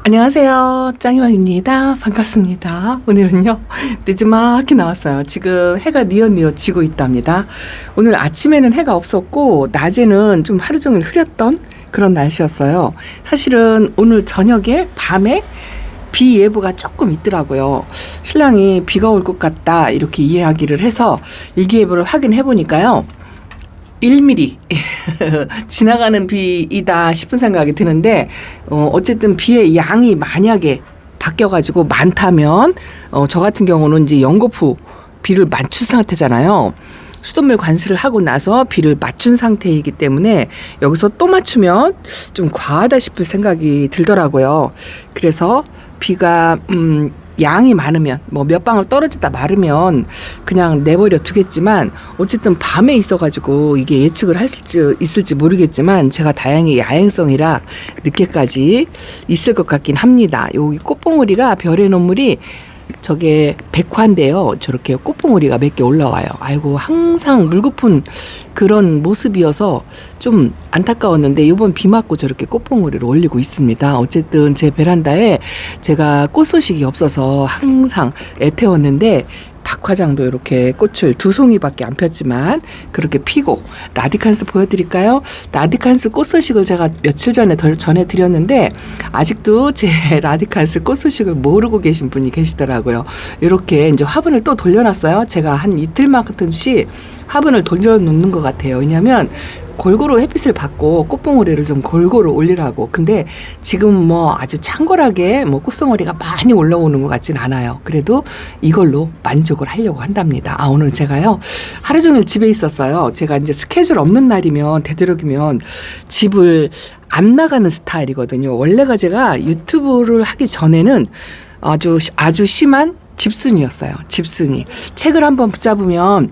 안녕하세요. 짱이맘입니다. 반갑습니다. 오늘은요, 늦지막히 나왔어요. 지금 해가 뉘엿뉘엿 지고 있답니다. 오늘 아침에는 해가 없었고, 낮에는 좀 하루 종일 흐렸던 그런 날씨였어요. 사실은 오늘 저녁에, 밤에 비 예보가 조금 있더라고요. 신랑이 비가 올 것 같다, 이렇게 이야기를 해서 일기예보를 확인해 보니까요. 1mm 지나가는 비이다 싶은 생각이 드는데 어쨌든 비의 양이 만약에 바뀌어가지고 많다면 저 같은 경우는 이제 연거푸 비를 맞춘 상태잖아요. 수돗물 관수를 하고 나서 비를 맞춘 상태이기 때문에 여기서 또 맞추면 좀 과하다 싶을 생각이 들더라고요. 그래서 비가 양이 많으면 뭐 몇 방울 떨어지다 마르면 그냥 내버려 두겠지만 어쨌든 밤에 있어가지고 이게 예측을 할 수 있을지 모르겠지만 제가 다행히 야행성이라 늦게까지 있을 것 같긴 합니다. 여기 꽃봉오리가 별의 눈물이 저게 백화인데요. 저렇게 꽃봉오리가 몇 개 올라와요. 아이고 항상 물고픈 그런 모습이어서 좀 안타까웠는데 이번 비 맞고 저렇게 꽃봉오리를 올리고 있습니다. 어쨌든 제 베란다에 제가 꽃 소식이 없어서 항상 애태웠는데 박화장도 이렇게 꽃을 2송이밖에 안 폈지만 그렇게 피고 라디칸스 보여드릴까요? 라디칸스 꽃 소식을 제가 며칠 전에 전해드렸는데 아직도 제 라디칸스 꽃 소식을 모르고 계신 분이 계시더라고요. 이렇게 이제 화분을 또 돌려놨어요. 제가 한 이틀만큼씩 화분을 돌려놓는 것 같아요. 왜냐하면 골고루 햇빛을 받고 꽃봉오리를 좀 골고루 올리라고. 근데 지금 뭐 아주 창궐하게 뭐 꽃송오리가 많이 올라오는 것 같진 않아요. 그래도 이걸로 만족을 하려고 한답니다. 오늘 제가요 하루 종일 집에 있었어요. 제가 이제 스케줄 없는 날이면 되도록이면 집을 안 나가는 스타일이거든요. 원래가 제가 유튜브를 하기 전에는 아주 심한 집순이였어요. 집순이. 책을 한번 붙잡으면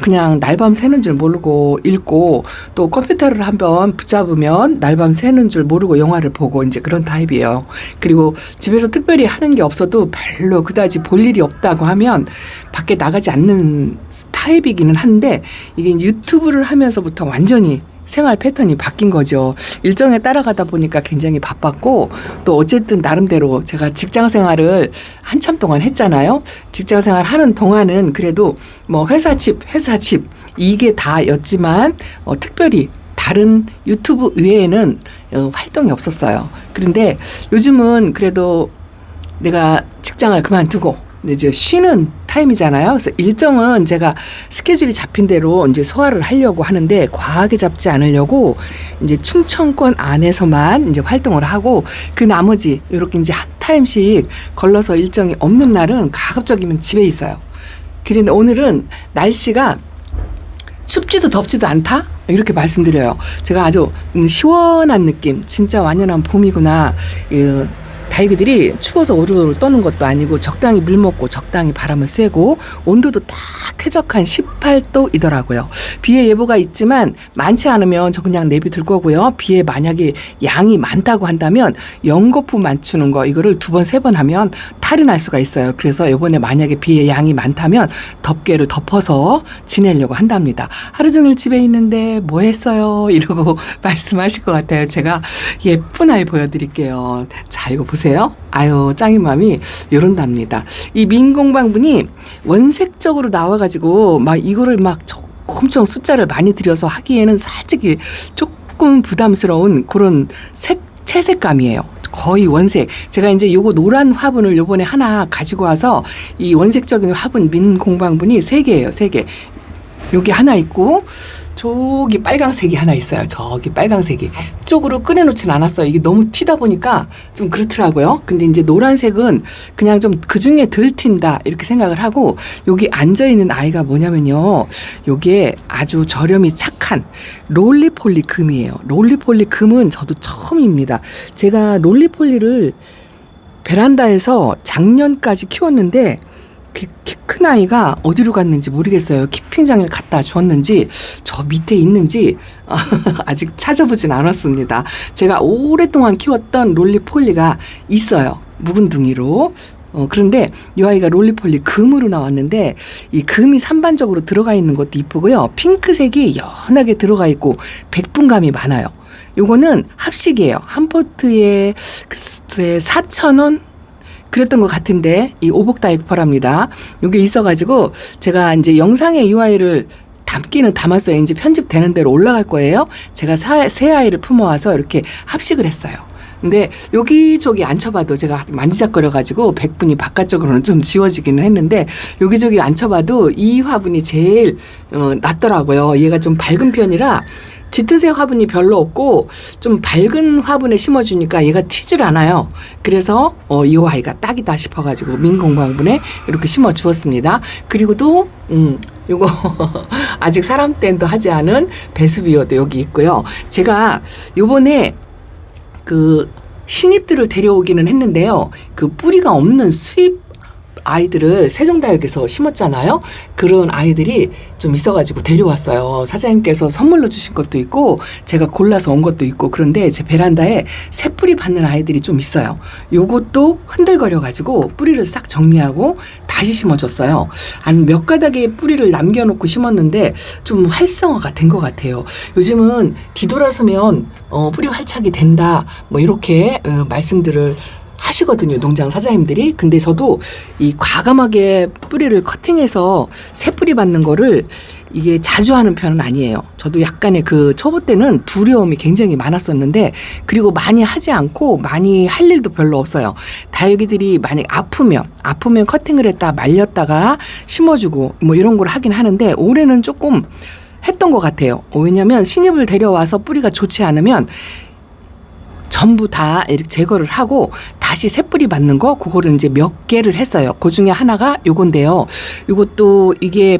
그냥 날밤 새는 줄 모르고 읽고 또 컴퓨터를 한번 붙잡으면 날밤 새는 줄 모르고 영화를 보고 이제 그런 타입이에요. 그리고 집에서 특별히 하는 게 없어도 별로 그다지 볼 일이 없다고 하면 밖에 나가지 않는 타입이기는 한데 이게 유튜브를 하면서부터 완전히 생활 패턴이 바뀐 거죠. 일정에 따라가다 보니까 굉장히 바빴고 또 어쨌든 나름대로 제가 직장 생활을 한참 동안 했잖아요. 직장 생활 하는 동안은 그래도 뭐 회사 집 이게 다였지만 특별히 다른 유튜브 외에는 활동이 없었어요. 그런데 요즘은 그래도 내가 직장을 그만두고 이제 쉬는 타임이잖아요. 그래서 일정은 제가 스케줄이 잡힌 대로 이제 소화를 하려고 하는데 과하게 잡지 않으려고 이제 충청권 안에서만 이제 활동을 하고 그 나머지 이렇게 이제 한 타임씩 걸러서 일정이 없는 날은 가급적이면 집에 있어요. 그런데 오늘은 날씨가 춥지도 덥지도 않다? 이렇게 말씀드려요. 제가 아주 시원한 느낌, 진짜 완연한 봄이구나. 다이그들이 추워서 오르르 떠는 것도 아니고 적당히 물 먹고 적당히 바람을 쐬고 온도도 딱 쾌적한 18도이더라고요. 비의 예보가 있지만 많지 않으면 저 그냥 내비둘 거고요. 비에 만약에 양이 많다고 한다면 연거푸 맞추는 거 이거를 2번, 3번 하면 탈이 날 수가 있어요. 그래서 이번에 만약에 비의 양이 많다면 덮개를 덮어서 지내려고 한답니다. 하루 종일 집에 있는데 뭐 했어요? 이러고 말씀하실 것 같아요. 제가 예쁜 아이 보여드릴게요. 자, 이거 보세요. 아유 짱이맘이 이런답니다. 이 민공방분이 원색적으로 나와가지고 막 이거를 막 엄청 숫자를 많이 들여서 하기에는 솔직히 조금 부담스러운 그런 채색감이에요. 거의 원색. 제가 이제 요거 노란 화분을 요번에 하나 가지고 와서 이 원색적인 화분 민공방분이 3개예요. 3개. 여기 하나 있고 저기 빨강색이 하나 있어요. 저기 빨강색이. 쪽으로 꺼내놓진 않았어요. 이게 너무 튀다 보니까 좀 그렇더라고요. 근데 이제 노란색은 그냥 좀 그중에 덜 튄다 이렇게 생각을 하고 여기 앉아있는 아이가 뭐냐면요. 요게 아주 저렴이 착한 롤리폴리 금이에요. 롤리폴리 금은 저도 처음입니다. 제가 롤리폴리를 베란다에서 작년까지 키웠는데 키 큰 아이가 어디로 갔는지 모르겠어요. 키핑장에 갖다 주었는지 저 밑에 있는지 아직 찾아보진 않았습니다. 제가 오랫동안 키웠던 롤리폴리가 있어요. 묵은둥이로. 그런데 이 아이가 롤리폴리 금으로 나왔는데 이 금이 산반적으로 들어가 있는 것도 이쁘고요. 핑크색이 연하게 들어가 있고 백분감이 많아요. 요거는 합식이에요. 한 포트에 글쎄 4,000원? 그랬던 것 같은데 이 오복다육파랍니다. 요게 있어가지고 제가 이제 영상에 이 아이를 담기는 담았어요. 이제 편집되는 대로 올라갈 거예요. 제가 새 아이를 품어와서 이렇게 합식을 했어요. 근데 여기저기 앉혀봐도 제가 만지작거려가지고 백분이 바깥쪽으로는 좀 지워지기는 했는데 여기저기 앉혀봐도 이 화분이 제일 낫더라고요. 얘가 좀 밝은 편이라 짙은색 화분이 별로 없고 좀 밝은 화분에 심어주니까 얘가 튀질 않아요. 그래서 이 아이가 딱이다 싶어가지고 민공방분에 이렇게 심어주었습니다. 그리고 또 요거 아직 사람 땐도 하지 않은 베수비오도 여기 있고요. 제가 요번에 그 신입들을 데려오기는 했는데요. 그 뿌리가 없는 수입 아이들을 세종다육에서 심었잖아요. 그런 아이들이 좀 있어가지고 데려왔어요. 사장님께서 선물로 주신 것도 있고 제가 골라서 온 것도 있고 그런데 제 베란다에 새 뿌리 받는 아이들이 좀 있어요. 요것도 흔들거려가지고 뿌리를 싹 정리하고 다시 심어줬어요. 한 몇 가닥의 뿌리를 남겨놓고 심었는데 좀 활성화가 된 것 같아요. 요즘은 뒤돌아서면 뿌리 활착이 된다 뭐 이렇게 말씀들을 하시거든요. 농장 사장님들이. 근데 저도 이 과감하게 뿌리를 커팅해서 새 뿌리 받는 거를 이게 자주 하는 편은 아니에요. 저도 약간의 그 초보 때는 두려움이 굉장히 많았었는데 그리고 많이 하지 않고 많이 할 일도 별로 없어요. 다육이들이 만약 아프면 커팅을 했다 말렸다가 심어주고 뭐 이런 걸 하긴 하는데 올해는 조금 했던 것 같아요. 왜냐하면 신입을 데려와서 뿌리가 좋지 않으면 전부 다 이렇게 제거를 하고 다시 새 뿌리 받는 거 그거를 이제 몇 개를 했어요. 그 중에 하나가 요건데요. 요것도 이게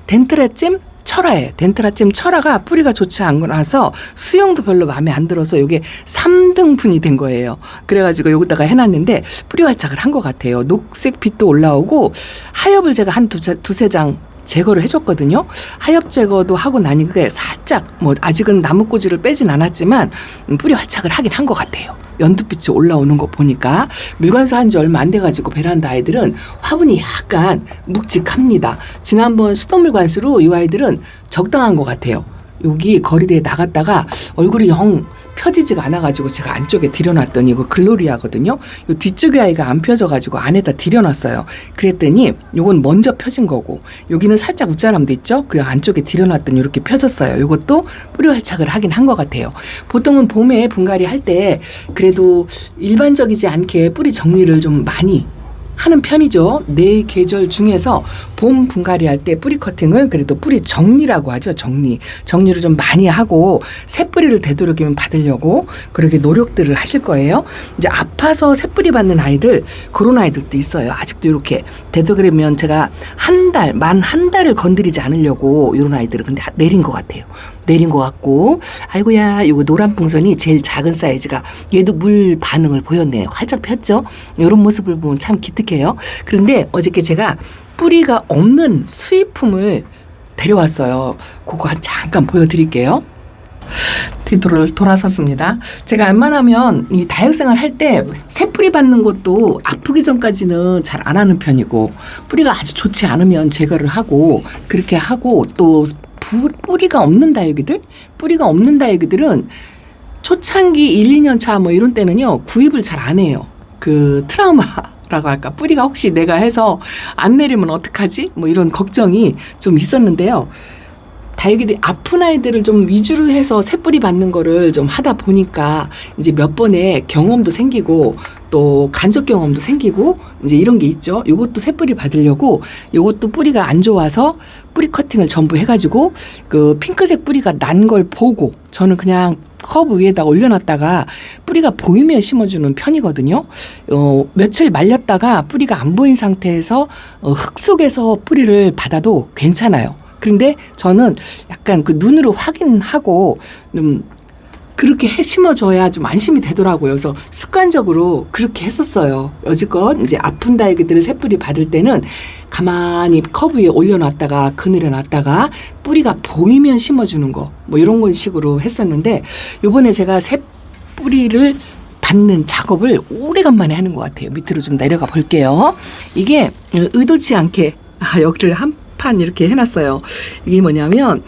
덴트라찜 철화예요. 덴트라찜 철화가 뿌리가 좋지 않아서 수영도 별로 마음에 안 들어서 요게 3등분이 된 거예요. 그래가지고 여기다가 해놨는데 뿌리 활착을 한 것 같아요. 녹색 빛도 올라오고 하엽을 제가 한 두세 장 제거를 해줬거든요. 하엽 제거도 하고 나니까 살짝 뭐 아직은 나무꼬지를 빼진 않았지만 뿌리 활착을 하긴 한 것 같아요. 연두빛이 올라오는 거 보니까 물관사 한 지 얼마 안 돼가지고 베란다 아이들은 화분이 약간 묵직합니다. 지난번 수돗물관수로 이 아이들은 적당한 것 같아요. 여기 거리대에 나갔다가 얼굴이 영 펴지지가 않아가지고 제가 안쪽에 들여놨더니 이거 글로리아거든요. 요 뒤쪽에 아이가 안 펴져가지고 안에다 들여놨어요. 그랬더니 요건 먼저 펴진 거고 여기는 살짝 웃자람도 있죠. 그 안쪽에 들여놨더니 이렇게 펴졌어요. 요것도 뿌리 활착을 하긴 한 것 같아요. 보통은 봄에 분갈이 할 때 그래도 일반적이지 않게 뿌리 정리를 좀 많이 하는 편이죠. 네 계절 중에서 봄 분갈이 할 때 뿌리 커팅을 그래도 뿌리 정리라고 하죠. 정리를 좀 많이 하고 새 뿌리를 되도록이면 받으려고 그렇게 노력들을 하실 거예요. 이제 아파서 새 뿌리 받는 아이들 그런 아이들도 있어요. 아직도 이렇게 되도록이면 제가 만 한 달을 건드리지 않으려고 이런 아이들을 근데 내린 것 같아요. 내린 것 같고 아이고야 이거 노란 풍선이 제일 작은 사이즈가 얘도 물 반응을 보였네요. 활짝 폈죠. 이런 모습을 보면 참 기특해요. 그런데 어저께 제가 뿌리가 없는 수입품을 데려왔어요. 그거 잠깐 보여드릴게요. 뒤로 돌아섰습니다. 제가 웬만하면 이 다육생활 할 때 새 뿌리 받는 것도 아프기 전까지는 잘 안 하는 편이고 뿌리가 아주 좋지 않으면 제거를 하고 그렇게 하고 또 뿌리가 없는 다육이들은 초창기 1, 2년 차 뭐 이런 때는요 구입을 잘 안 해요. 그 트라우마라고 할까 뿌리가 혹시 내가 해서 안 내리면 어떡하지 뭐 이런 걱정이 좀 있었는데요. 다육이들이 아픈 아이들을 좀 위주로 해서 새 뿌리 받는 거를 좀 하다 보니까 이제 몇 번의 경험도 생기고 또 간접 경험도 생기고 이제 이런 게 있죠. 요것도 새 뿌리 받으려고 요것도 뿌리가 안 좋아서 뿌리 커팅을 전부 해가지고 그 핑크색 뿌리가 난 걸 보고 저는 그냥 커브 위에다 올려놨다가 뿌리가 보이면 심어주는 편이거든요. 며칠 말렸다가 뿌리가 안 보인 상태에서 흙 속에서 뿌리를 받아도 괜찮아요. 그런데 저는 약간 그 눈으로 확인하고 그렇게 심어줘야 좀 안심이 되더라고요. 그래서 습관적으로 그렇게 했었어요. 여지껏 이제 아픈 다육이들을 새뿌리 받을 때는 가만히 커브 위에 올려놨다가 그늘에 놨다가 뿌리가 보이면 심어주는 거 뭐 이런 건 식으로 했었는데 요번에 제가 새뿌리를 받는 작업을 오래간만에 하는 것 같아요. 밑으로 좀 내려가 볼게요. 이게 의도치 않게 여기를 한 판 이렇게 해놨어요. 이게 뭐냐면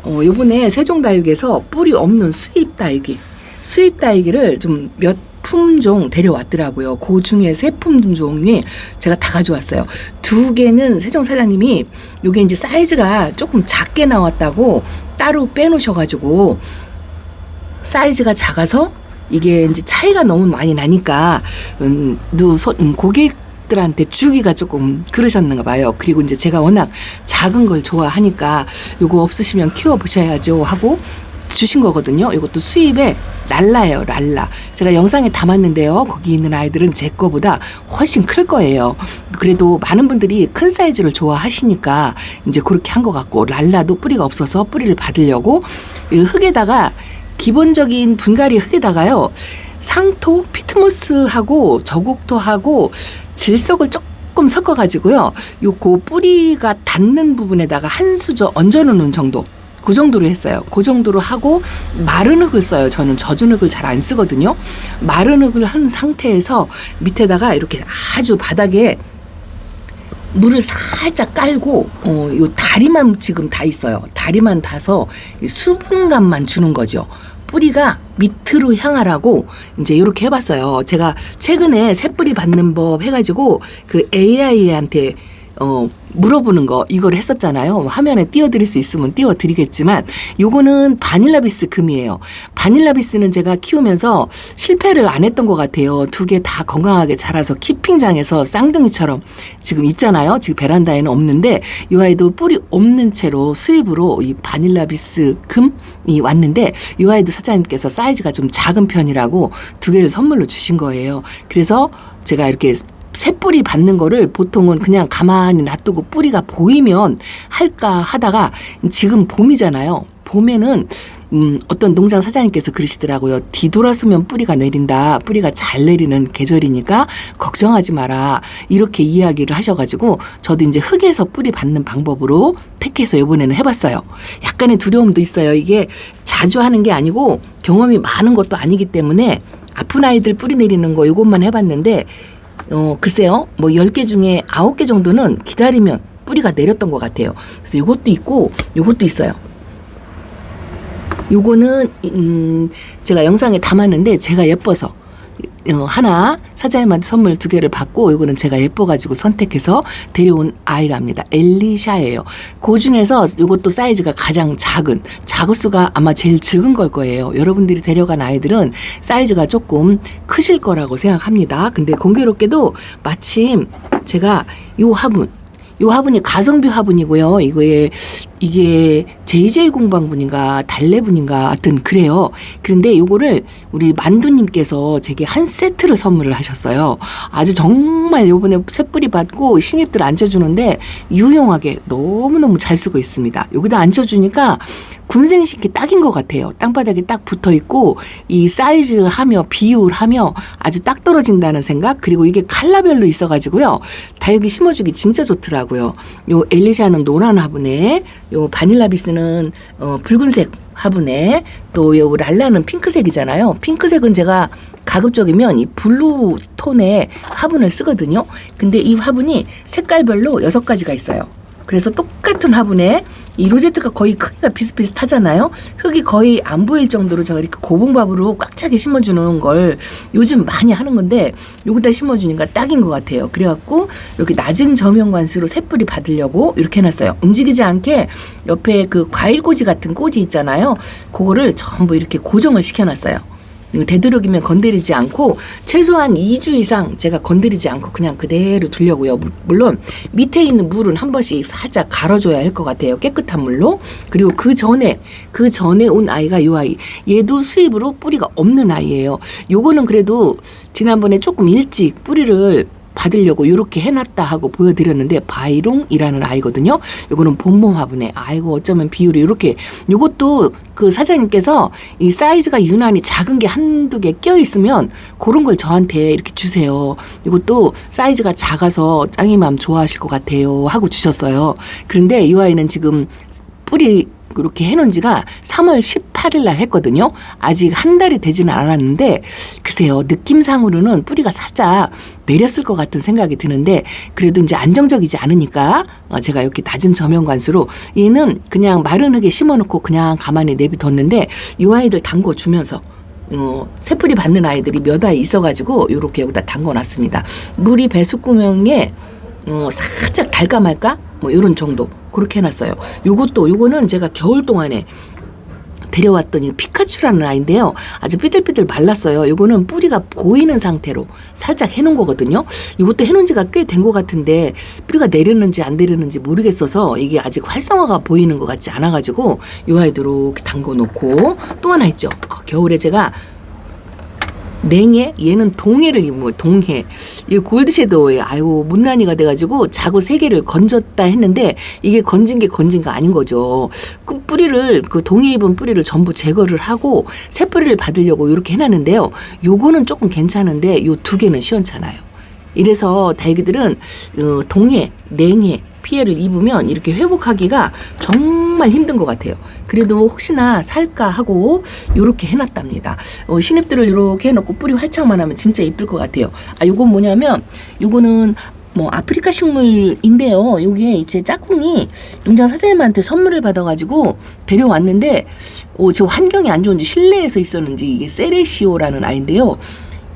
요번에 세종다육에서 뿌리 없는 수입 다육이 수입 딸기를 좀 몇 품종 데려왔더라고요. 그 중에 3품종이 제가 다 가져왔어요. 2개는 세종 사장님이 요게 이제 사이즈가 조금 작게 나왔다고 따로 빼놓으셔가지고, 사이즈가 작아서 이게 이제 차이가 너무 많이 나니까 고객들한테 주기가 조금 그러셨는가 봐요. 그리고 이제 제가 워낙 작은 걸 좋아하니까 요거 없으시면 키워보셔야죠 하고 주신 거거든요. 이것도 수입의 랄라예요. 랄라. 제가 영상에 담았는데요. 거기 있는 아이들은 제 거보다 훨씬 클 거예요. 그래도 많은 분들이 큰 사이즈를 좋아하시니까 이제 그렇게 한 것 같고, 랄라도 뿌리가 없어서 뿌리를 받으려고 이 흙에다가, 기본적인 분갈이 흙에다가요, 상토, 피트모스하고 저국토하고 질석을 조금 섞어가지고요, 요거 뿌리가 닿는 부분에다가 한 수저 얹어놓는 정도, 그 정도로 했어요. 그 정도로 하고 마른 흙을 써요. 저는 젖은 흙을 잘 안 쓰거든요. 마른 흙을 한 상태에서 밑에다가 이렇게 아주 바닥에 물을 살짝 깔고 요 다리만 지금 다 있어요. 다리만 닿아서 수분감만 주는 거죠. 뿌리가 밑으로 향하라고 이제 이렇게 해봤어요. 제가 최근에 새뿌리 받는 법 해가지고 그 AI한테 물어보는 거 이걸 했었잖아요. 화면에 띄워드릴 수 있으면 띄워드리겠지만, 요거는 바닐라비스 금이에요. 바닐라비스는 제가 키우면서 실패를 안 했던 것 같아요. 2개 다 건강하게 자라서 키핑장에서 쌍둥이처럼 지금 있잖아요. 지금 베란다에는 없는데, 이 아이도 뿌리 없는 채로 수입으로 이 바닐라비스 금이 왔는데, 이 아이도 사장님께서 사이즈가 좀 작은 편이라고 2개를 선물로 주신 거예요. 그래서 제가 이렇게 새뿌리 받는 거를 보통은 그냥 가만히 놔두고 뿌리가 보이면 할까 하다가, 지금 봄이잖아요. 봄에는 어떤 농장 사장님께서 그러시더라고요. 뒤돌아서면 뿌리가 내린다. 뿌리가 잘 내리는 계절이니까 걱정하지 마라. 이렇게 이야기를 하셔가지고 저도 이제 흙에서 뿌리 받는 방법으로 택해서 이번에는 해봤어요. 약간의 두려움도 있어요. 이게 자주 하는 게 아니고 경험이 많은 것도 아니기 때문에 아픈 아이들 뿌리 내리는 거 이것만 해봤는데, 글쎄요, 뭐 10개 중에 9개 정도는 기다리면 뿌리가 내렸던 것 같아요. 그래서 요것도 있고, 요것도 있어요. 요거는, 제가 영상에 담았는데, 제가 예뻐서, 하나 사장님한테 선물 2개를 받고, 요거는 제가 예뻐가지고 선택해서 데려온 아이랍니다. 엘리샤예요. 그 중에서 요것도 사이즈가 가장 작은, 자구수가 아마 제일 적은 걸 거예요. 여러분들이 데려간 아이들은 사이즈가 조금 크실 거라고 생각합니다. 근데 공교롭게도 마침 제가 요 화분이 가성비 화분이고요. 이게 JJ 공방분인가 달래분인가 하여튼 그래요. 그런데 요거를 우리 만두님께서 제게 한 세트를 선물을 하셨어요. 아주 정말 요번에 새뿌리 받고 신입들 앉혀주는데 유용하게 너무너무 잘 쓰고 있습니다. 여기다 앉혀주니까 군생 신기 딱인 것 같아요. 땅바닥에 딱 붙어 있고 이 사이즈 하며 비율 하며 아주 딱 떨어진다는 생각. 그리고 이게 컬러별로 있어가지고요. 다육이 심어주기 진짜 좋더라고요. 요 엘리샤는 노란 화분에, 요 바닐라비스는 붉은색 화분에, 또 요 랄라는 핑크색이잖아요. 핑크색은 제가 가급적이면 이 블루 톤의 화분을 쓰거든요. 근데 이 화분이 색깔별로 6가지가 있어요. 그래서 똑같은 화분에 이 로제트가 거의 크기가 비슷비슷하잖아요. 흙이 거의 안 보일 정도로 제가 이렇게 고봉밥으로 꽉 차게 심어주는 걸 요즘 많이 하는 건데, 여기다 심어주니까 딱인 것 같아요. 그래갖고 이렇게 낮은 저면관수로 새뿌리 받으려고 이렇게 해놨어요. 움직이지 않게 옆에 그 과일꽂이 같은 꽂이 있잖아요. 그거를 전부 이렇게 고정을 시켜놨어요. 되도록이면 건드리지 않고 최소한 2주 이상 제가 건드리지 않고 그냥 그대로 두려고요. 물론 밑에 있는 물은 한 번씩 살짝 갈아줘야 할 것 같아요. 깨끗한 물로. 그리고 그 전에 온 아이가 요 아이, 얘도 수입으로 뿌리가 없는 아이예요. 요거는 그래도 지난번에 조금 일찍 뿌리를 받으려고 이렇게 해놨다 하고 보여드렸는데, 바이롱이라는 아이거든요. 요거는 봄봄 화분에, 아이고 어쩌면 비율이 이렇게, 요것도 그 사장님께서 이 사이즈가 유난히 작은 게 한두 개 껴있으면 그런 걸 저한테 이렇게 주세요. 이것도 사이즈가 작아서 짱이맘 좋아하실 것 같아요 하고 주셨어요. 그런데 이 아이는 지금 뿌리 이렇게 해놓은 지가 3월 18일 날 했거든요. 아직 한 달이 되지는 않았는데, 글쎄요, 느낌상으로는 뿌리가 살짝 내렸을 것 같은 생각이 드는데, 그래도 이제 안정적이지 않으니까 제가 이렇게 낮은 저면관수로, 얘는 그냥 마른 흙에 심어놓고 그냥 가만히 내비뒀는데, 이 아이들 담궈주면서 새뿌리 받는 아이들이 몇 아이 있어가지고 요렇게 여기다 담궈놨습니다. 물이 배수구멍에 살짝 달까 말까 뭐 요런 정도 그렇게 해놨어요. 요거는 제가 겨울 동안에 데려왔던 이 피카츄라는 아이인데요. 아주 삐들삐들 말랐어요. 요거는 뿌리가 보이는 상태로 살짝 해놓은 거거든요. 이것도 해놓은 지가 꽤 된 것 같은데 뿌리가 내렸는지 안 내렸는지 모르겠어서 이게 아직 활성화가 보이는 것 같지 않아가지고 요 아이도 이렇게 담궈 놓고 또 하나 있죠. 겨울에 제가 냉해? 얘는 동해를 입은 거예요. 동해. 이 골드 섀도우에 아유 못난이가 돼가지고 자구 3개를 건졌다 했는데 이게 건진 게 건진가 아닌 거죠. 그 뿌리를 그 동해 입은 뿌리를 전부 제거를 하고 새 뿌리를 받으려고 이렇게 해놨는데요. 요거는 조금 괜찮은데 요 2개는 시원찮아요. 이래서 다육이들은 동해, 냉해 피해를 입으면 이렇게 회복하기가 정말 힘든 것 같아요. 그래도 혹시나 살까 하고 이렇게 해놨답니다. 신입들을 이렇게 해놓고 뿌리 활착만 하면 진짜 이쁠 것 같아요. 요건 뭐냐면 요거는 뭐 아프리카 식물인데요. 요게 제 짝꿍이 농장 사장님한테 선물을 받아가지고 데려왔는데 저 환경이 안 좋은지 실내에서 있었는지 이게 세레시오라는 아이인데요.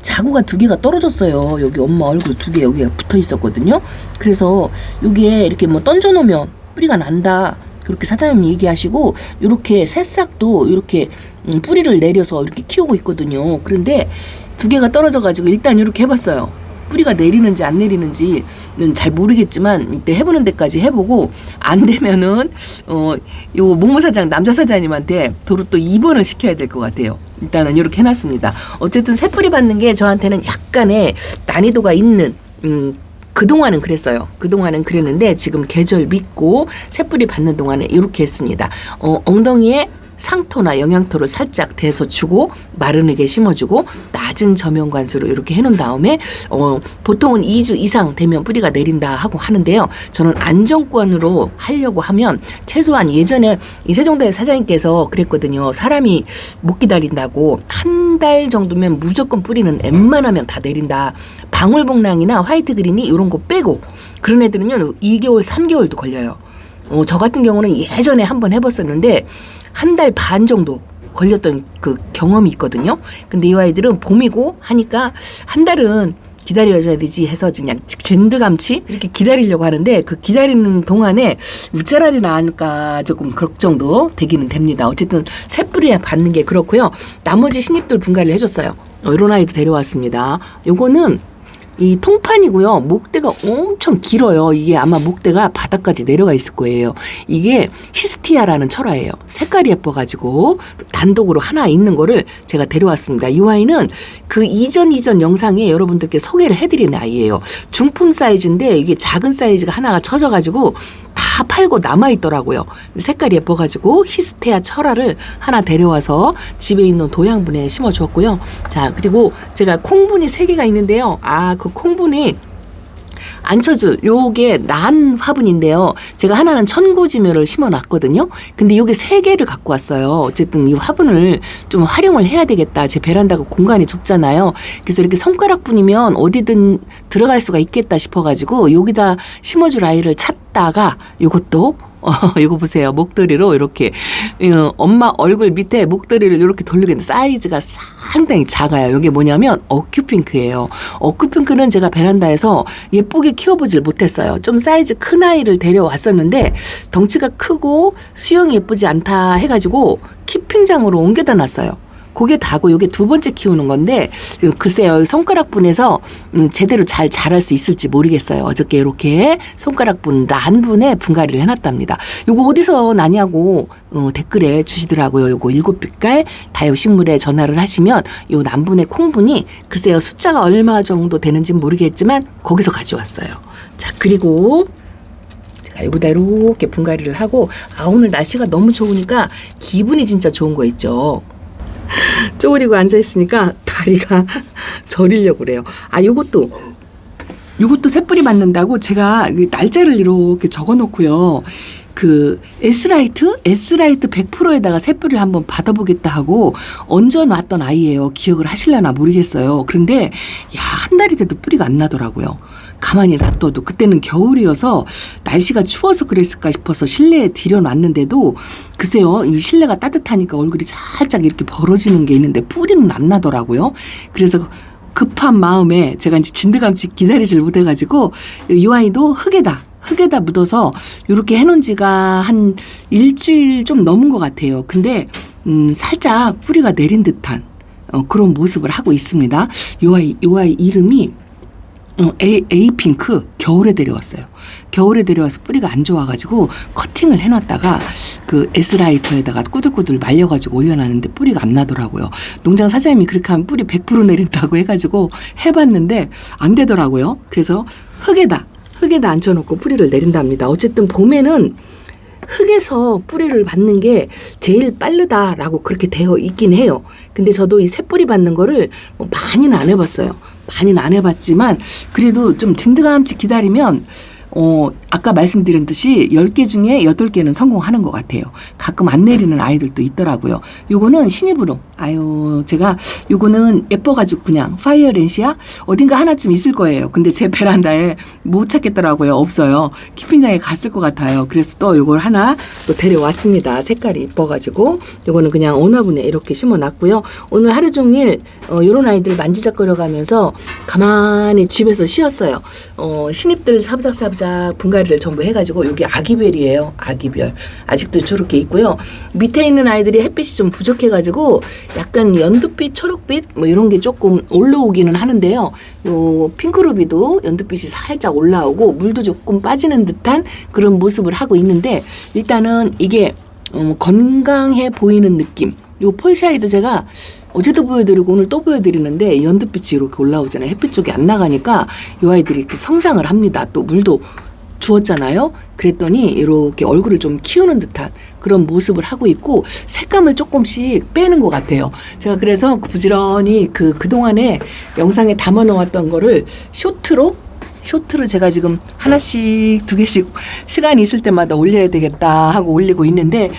자구가 2개가 떨어졌어요. 여기 엄마 얼굴 2개 여기가 붙어 있었거든요. 그래서 여기에 이렇게 뭐 던져 놓으면 뿌리가 난다. 그렇게 사장님이 얘기하시고 이렇게 새싹도 이렇게 뿌리를 내려서 이렇게 키우고 있거든요. 그런데 2개가 떨어져가지고 일단 이렇게 해봤어요. 뿌리가 내리는지 안 내리는지는 잘 모르겠지만 이때 해보는 데까지 해보고 안 되면은 요 목무사장 남자 사장님한테 도로 또 입원을 시켜야 될 것 같아요. 일단은 이렇게 해놨습니다. 어쨌든 새뿌리 받는 게 저한테는 약간의 난이도가 있는 그동안은 그랬어요. 그동안은 그랬는데 지금 계절 믿고 새뿌리 받는 동안에 이렇게 했습니다. 엉덩이에 상토나 영양토를 살짝 대서 주고 마른하게 심어주고 낮은 저면관수로 이렇게 해놓은 다음에 보통은 2주 이상 되면 뿌리가 내린다 하고 하는데요. 저는 안정권으로 하려고 하면 최소한 예전에 이세종대 사장님께서 그랬거든요. 사람이 못 기다린다고 한 달 정도면 무조건 뿌리는 웬만하면 다 내린다. 방울복랑이나 화이트 그린이 이런 거 빼고 그런 애들은요 2개월 3개월도 걸려요. 저 같은 경우는 예전에 한번 해봤었는데 1달 반 정도 걸렸던 그 경험이 있거든요. 근데 이 아이들은 봄이고 하니까 1달은 기다려줘야 되지 해서 그냥 젠드감치 이렇게 기다리려고 하는데 그 기다리는 동안에 우짜라리 나을까 조금 걱정도 되기는 됩니다. 어쨌든 새뿌리에 받는 게 그렇고요. 나머지 신입들 분갈이를 해줬어요. 이런 아이도 데려왔습니다. 요거는 이 통판이고요. 목대가 엄청 길어요. 이게 아마 목대가 바닥까지 내려가 있을 거예요. 이게 히스티아라는 철화예요. 색깔이 예뻐가지고 단독으로 하나 있는 거를 제가 데려왔습니다. 이 아이는 그 이전 영상에 여러분들께 소개를 해드린 아이예요. 중품 사이즈인데 이게 작은 사이즈가 하나가 쳐져가지고 다 팔고 남아있더라고요. 색깔이 예뻐가지고 히스테아 철화를 하나 데려와서 집에 있는 도양분에 심어주었고요. 자, 그리고 제가 콩분이 3개가 있는데요. 그 콩분이 안쳐줄 요게 난 화분인데요. 제가 하나는 천구지묘를 심어놨거든요. 근데 요게 3개를 갖고 왔어요. 어쨌든 이 화분을 좀 활용을 해야 되겠다. 제 베란다가 공간이 좁잖아요. 그래서 이렇게 손가락분이면 어디든 들어갈 수가 있겠다 싶어가지고 여기다 심어줄 아이를 찾다가 요것도 이거 보세요. 목도리로 이렇게 엄마 얼굴 밑에 목도리를 이렇게 돌리게 했는데 사이즈가 상당히 작아요. 이게 뭐냐면 어큐핑크예요. 어큐핑크는 제가 베란다에서 예쁘게 키워보질 못했어요. 좀 사이즈 큰 아이를 데려왔었는데 덩치가 크고 수영이 예쁘지 않다 해가지고 키핑장으로 옮겨다 놨어요. 그게 다고 요게 2번째 키우는 건데 글쎄요 손가락분에서 제대로 잘 자랄 수 있을지 모르겠어요. 어저께 이렇게 손가락분 난분에 분갈이를 해놨답니다. 요거 어디서 나냐고 댓글에 주시더라고요. 요거 7빛깔 다육식물에 전화를 하시면 요 난분의 콩분이 글쎄요 숫자가 얼마 정도 되는지는 모르겠지만 거기서 가져왔어요. 자, 그리고 제가 여기다 이렇게 분갈이를 하고 오늘 날씨가 너무 좋으니까 기분이 진짜 좋은 거 있죠. 쪼그리고 앉아있으니까 다리가 저리려고 그래요. 요것도 새뿌리 맞는다고 제가 날짜를 이렇게 적어놓고요. 그 S라이트 100%에다가 새뿌리를 한번 받아보겠다 하고 얹어놨던 아이예요. 기억을 하실려나 모르겠어요. 그런데 야, 한 달이 돼도 뿌리가 안 나더라고요. 가만히 놔둬도 그때는 겨울이어서 날씨가 추워서 그랬을까 싶어서 실내에 들여놨는데도 글쎄요, 이 실내가 따뜻하니까 얼굴이 살짝 이렇게 벌어지는 게 있는데 뿌리는 안 나더라고요. 그래서 급한 마음에 제가 이제 진드감치 기다리질 못해가지고 이 아이도 흙에다 묻어서 이렇게 해놓은 지가 한 일주일 좀 넘은 것 같아요. 근데 살짝 뿌리가 내린 듯한 그런 모습을 하고 있습니다. 이 아이 이름이 에이핑크. 겨울에 데려왔어요. 겨울에 데려와서 뿌리가 안 좋아가지고 커팅을 해놨다가 그 S라이터에다가 꾸들꾸들 말려가지고 올려놨는데 뿌리가 안 나더라고요. 농장 사장님이 그렇게 하면 뿌리 100% 내린다고 해가지고 해봤는데 안 되더라고요. 그래서 흙에다 앉혀놓고 뿌리를 내린답니다. 어쨌든 봄에는 흙에서 뿌리를 받는 게 제일 빠르다라고 그렇게 되어 있긴 해요. 근데 저도 이 새뿌리 받는 거를 많이는 안 해봤어요. 많이는 안 해봤지만 그래도 좀 진드감치 기다리면 아까 말씀드린 듯이 10개 중에 8개는 성공하는 것 같아요. 가끔 안 내리는 아이들도 있더라고요. 요거는 신입으로. 제가 요거는 예뻐가지고 그냥 파이어렌시아? 어딘가 하나쯤 있을 거예요. 근데 제 베란다에 못 찾겠더라고요. 없어요. 키핑장에 갔을 것 같아요. 그래서 또 요걸 하나 또 데려왔습니다. 색깔이 이뻐가지고. 요거는 그냥 오나분에 이렇게 심어놨고요. 오늘 하루 종일 요런 아이들 만지작거려 가면서 가만히 집에서 쉬었어요. 신입들 사부작사부작 분갈이를 전부 해가지고 여기 아기별이에요. 아기별. 아직도 저렇게 있고요. 밑에 있는 아이들이 햇빛이 좀 부족해가지고 약간 연두빛, 초록빛 뭐 이런 게 조금 올라오기는 하는데요. 요 핑크루비도 연두빛이 살짝 올라오고 물도 조금 빠지는 듯한 그런 모습을 하고 있는데 일단은 이게 건강해 보이는 느낌. 요 폴샤이도 제가 어제도 보여드리고 오늘 또 보여드리는데 연두빛이 이렇게 올라오잖아요. 햇빛 쪽이 안 나가니까 이 아이들이 이렇게 성장을 합니다. 또 물도 주었잖아요. 그랬더니 이렇게 얼굴을 좀 키우는 듯한 그런 모습을 하고 있고 색감을 조금씩 빼는 것 같아요. 제가 그래서 부지런히 그동안에 영상에 담아 놓았던 거를 쇼트로 제가 지금 하나씩 2개씩 시간이 있을 때마다 올려야 되겠다 하고 올리고 있는데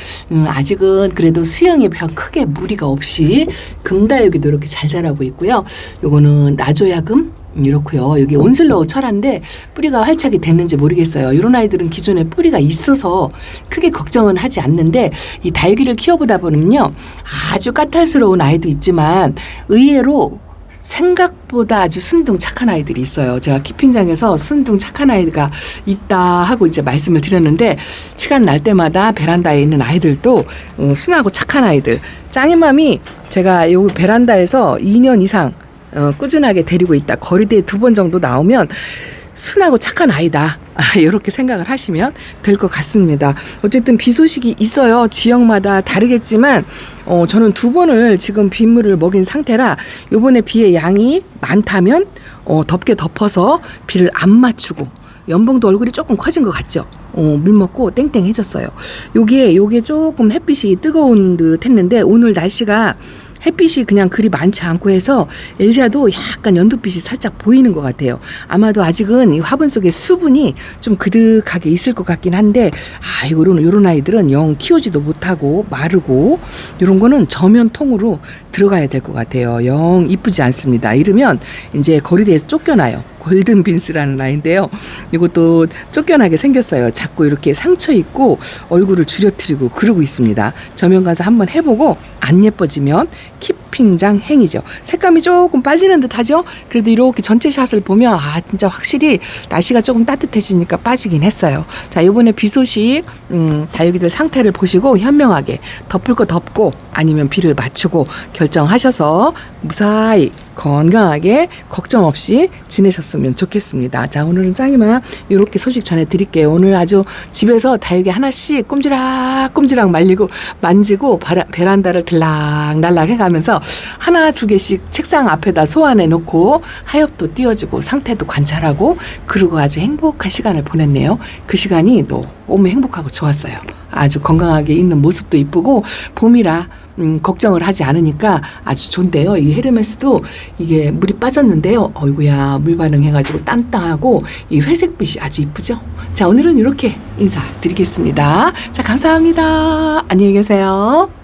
아직은 그래도 수영에 별 크게 무리가 없이 금다육이도 이렇게 잘 자라고 있고요. 요거는 라조야금 이렇고요. 여기 온슬로우 철화인데 뿌리가 활착이 됐는지 모르겠어요. 이런 아이들은 기존에 뿌리가 있어서 크게 걱정은 하지 않는데 이 다육이를 키워보다 보면요. 아주 까탈스러운 아이도 있지만 의외로 생각보다 아주 순둥 착한 아이들이 있어요. 제가 키핑장에서 순둥 착한 아이가 있다 하고 이제 말씀을 드렸는데 시간 날 때마다 베란다에 있는 아이들도 순하고 착한 아이들. 짱이맘이 제가 요 베란다에서 2년 이상 꾸준하게 데리고 있다. 거리대에 2번 정도 나오면 순하고 착한 아이다. 이렇게 생각을 하시면 될 것 같습니다. 어쨌든 비 소식이 있어요. 지역마다 다르겠지만 저는 2번을 지금 빗물을 먹인 상태라 요번에 비의 양이 많다면 덥게 덮어서 비를 안 맞추고 연봉도 얼굴이 조금 커진 것 같죠. 물 먹고 땡땡해졌어요. 요게 조금 햇빛이 뜨거운 듯 했는데 오늘 날씨가 햇빛이 그냥 그리 많지 않고 해서 엘샤도 약간 연두빛이 살짝 보이는 것 같아요. 아마도 아직은 이 화분 속에 수분이 좀 그득하게 있을 것 같긴 한데 요런 아이들은 영 키우지도 못하고 마르고 요런 거는 저면통으로 들어가야 될 것 같아요. 영 이쁘지 않습니다. 이러면 이제 거리대에서 쫓겨나요. 골든빈스라는 아이인데요. 이것도 쫓겨나게 생겼어요. 자꾸 이렇게 상처 있고 얼굴을 줄여뜨리고 그러고 있습니다. 저면 가서 한번 해보고 안 예뻐지면 키핑장 행이죠. 색감이 조금 빠지는 듯 하죠. 그래도 이렇게 전체 샷을 보면 진짜 확실히 날씨가 조금 따뜻해지니까 빠지긴 했어요. 자, 이번에 비 소식 다육이들 상태를 보시고 현명하게 덮을 거 덮고 아니면 비를 맞추고 결정하셔서 무사히 건강하게 걱정 없이 지내셨으면 좋겠습니다. 자, 오늘은 짱이만 이렇게 소식 전해드릴게요. 오늘 아주 집에서 다육이 하나씩 꼼지락 말리고 만지고 베란다를 들락날락 해가면서 하나 2개씩 책상 앞에다 소환해 놓고 하엽도 띄워주고 상태도 관찰하고 그리고 아주 행복한 시간을 보냈네요. 그 시간이 너무 행복하고 좋았어요. 아주 건강하게 있는 모습도 이쁘고 봄이라 걱정을 하지 않으니까 아주 좋은데요. 이 헤르메스도 이게 물이 빠졌는데요. 어이구야 물 반응해가지고 딴딴하고 이 회색빛이 아주 이쁘죠. 자, 오늘은 이렇게 인사드리겠습니다. 자, 감사합니다. 안녕히 계세요.